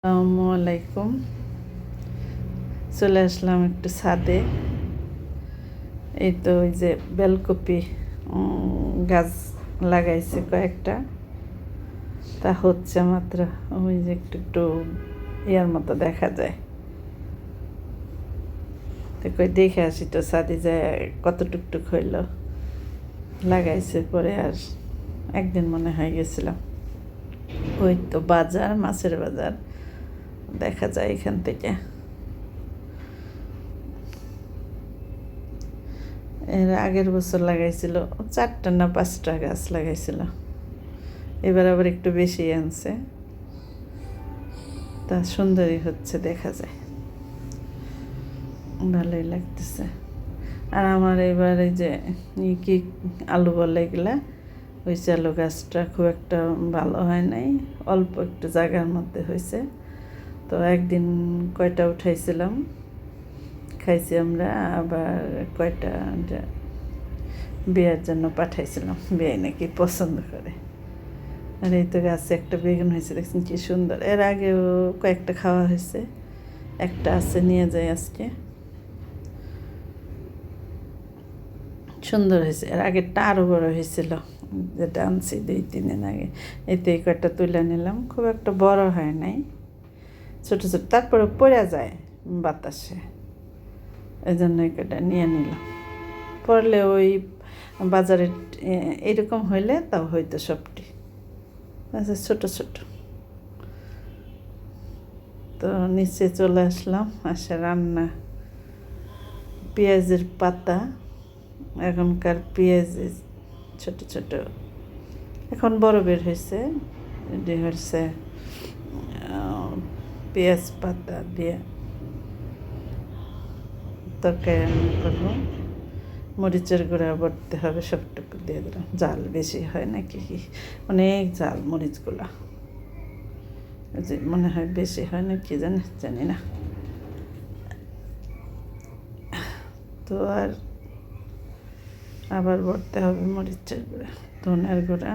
আসসালামু আলাইকুম। চলে আসলাম একটু ছাদে। এই তো ওই যে বেলকপি গাছ লাগাইছে কয়েকটা, তা হচ্ছে মাত্র। ওই যে একটু একটু ইয়ার মতো দেখা যায়। তো কই দেখে আসি তো ছাদে যায় কত টুকটুক হইল। লাগাইছে পরে আর একদিন মনে হয় গেছিলাম। ওই তো বাজার, মাছের বাজার দেখা যায় এখান থেকে। এর আগের বছর লাগাইছিল 4টা না 5টা গাছ লাগাইছিল, এবার আবার একটু বেশি আনছে। তা সুন্দরই হচ্ছে, দেখা যায়, ভালোই লাগতেছে। আর আমার এবার এই যে কি আলু বলে এগুলা, ওই আলু গাছটা খুব একটা ভালো হয় নাই, অল্প একটু জায়গার মধ্যে হয়েছে। তো একদিন কয়টা উঠাইছিলাম, খাইছি আমরা, আবার কয়টা বিয়ের জন্য পাঠাইছিলাম, বিয়ে নাকি পছন্দ করে। আর এই তো গাছে একটা বেগুন হয়েছে, দেখছেন কি সুন্দর। এর আগেও কয়েকটা খাওয়া হয়েছে, একটা আছে, নিয়ে যাই আজকে। সুন্দর হয়েছে। এর আগেরটা আরও বড় হয়েছিল, যেটা আনছি 2-3 দিন আগে। এতে এই কয়েকটা তুলে নিলাম, খুব একটা বড় হয় নাই, ছোটো ছোটো, তারপরে পড়ে যায় বাতাসে, এই জন্য এই কয়টা নিয়ে নিলাম। পড়লে ওই বাজারে এরকম হইলে তাও হয়তো সবটি। আচ্ছা, ছোটো ছোটো। তো নিচে চলে আসলাম, রান্না। পেঁয়াজের পাতা, এখনকার পেঁয়াজ ছোট ছোট, এখন বড় বের হয়েছে। এটি হচ্ছে পেঁয়াজ পাতা দিয়ে তরকারি রান্না করবো। মরিচের গুঁড়া বাটতে হবে, সবটুকু দিয়ে দিলাম। জাল বেশি হয় নাকি কি, অনেক জাল মরিচগুলা, যে মনে হয় বেশি হয় না কি জানি না। তো আর আবার বাটতে হবে মরিচের গুঁড়া, ধনের গুঁড়া,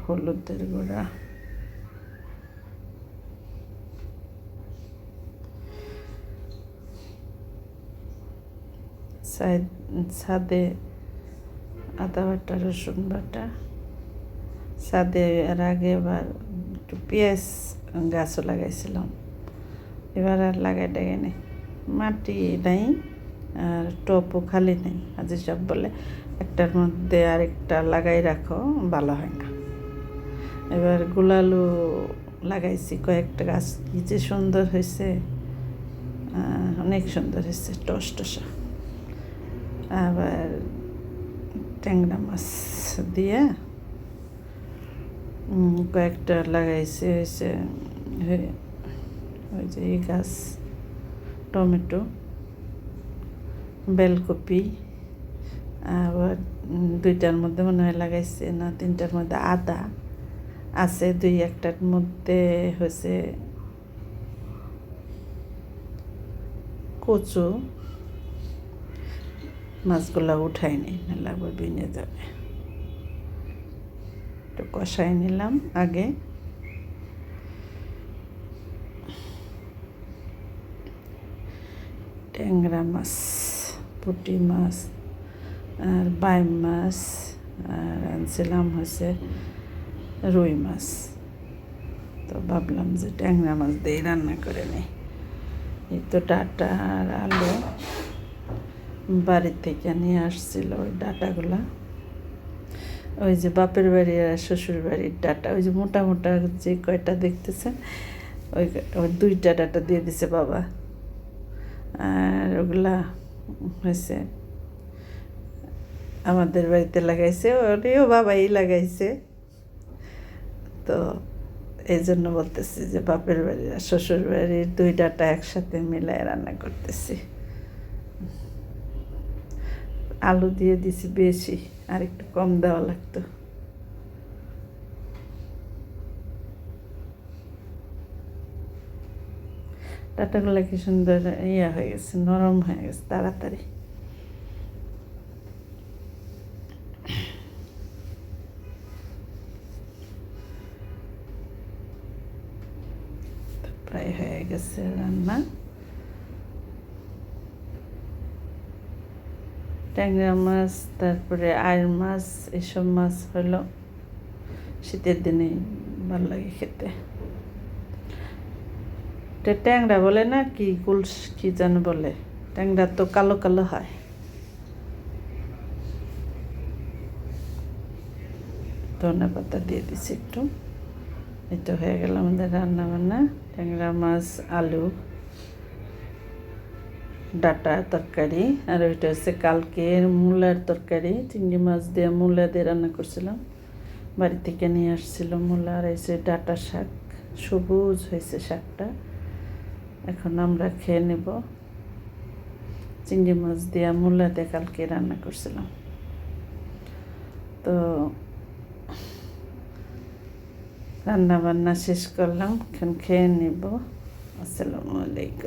হলুদের গুঁড়া, ছাদে আদা বাটা, রসুন বাটা। ছাদে এর আগে এবার একটু পেঁয়াজ গাছও লাগাইছিলাম, এবার আর লাগাই টাগাই নেই, মাটি নাই আর টপও খালি নেই। আজ সব বলে একটার মধ্যে আরেকটা লাগাই রাখো, ভালো হয় না। এবার গোলালু লাগাইছি কয়েকটা গাছ, কি যে সুন্দর হয়েছে, অনেক সুন্দর হয়েছে, টস টসা। আবার ট্যাংরা মাছ দিয়ে কয়েকটা লাগাইছে হয়েছে। ওই যে এই গাছ, টমেটো, বেলকপি, আবার 2টার মধ্যে মনে হয় লাগাইছে, না 3টার মধ্যে আদা আছে, 2-1টার মধ্যে হয়েছে কচু। মাছগুলা উঠাইনি, নাহলে আবার ভেঙে যাবে। একটু কষাই নিলাম আগে। ট্যাংরা মাছ, পুঁটি মাছ, আর বাইম মাছ, আর আনছিলাম হচ্ছে রুই মাছ। তো ভাবলাম যে ট্যাংরা মাছ দিয়ে রান্না করে নিই। এই তো ডাঁটা আর আলু বাড়ি থেকে নিয়ে আসছিল, ওই ডাঁটাগুলা, ওই যে বাপের বাড়ি আর শ্বশুর বাড়ির ডাঁটা, ওই যে মোটা মোটা যে কয়টা দেখতেছেন, ওই 2টা ডাঁটা দিয়ে দিছে বাবা। আর ওগুলা হয়েছে আমাদের বাড়িতে লাগাইছে, ওটিও বাবাই লাগাইছে। তো এই জন্য বলতেছি যে বাপের বাড়ির আর শ্বশুর বাড়ির 2 ডাঁটা একসাথে মিলায় রান্না করতেছি। আলু দিয়ে দিছি বেশি, আর একটু কম দেওয়া লাগতো। ডাঁটাগুলো কি সুন্দর হয়ে গেছে, নরম হয়ে গেছে তাড়াতাড়ি। প্রায় হয়ে গেছে রান্না। ট্যাংরা মাছ, তারপরে আইড় মাছ, এসব মাছ হলো শীতের দিনে ভালো লাগে খেতে। ট্যাংরা বলে না কি কুলস কি যেন বলে, ট্যাংরা তো কালো কালো হয়। ধনে পাতা দিয়ে দিচ্ছি একটু। এটা হয়ে গেল আমাদের রান্না বান্না। ট্যাংরা মাছ, আলু, ডাটা তরকারি, আর ওইটা হচ্ছে কালকের মূলার তরকারি। চিংড়ি মাছ দিয়ে মূলা দিয়ে রান্না করছিলাম, বাড়ি থেকে নিয়ে আসছিল মূলা। আর এই যে ডাটা শাক, সবুজ হয়েছে শাকটা, এখন আমরা খেয়ে নেব। চিংড়ি মাছ দিয়ে মূলা দিয়ে কালকে রান্না করছিলাম। তো রান্না বান্না শেষ করলাম, এখন খেয়ে নেব। আসসালামু আলাইকুম।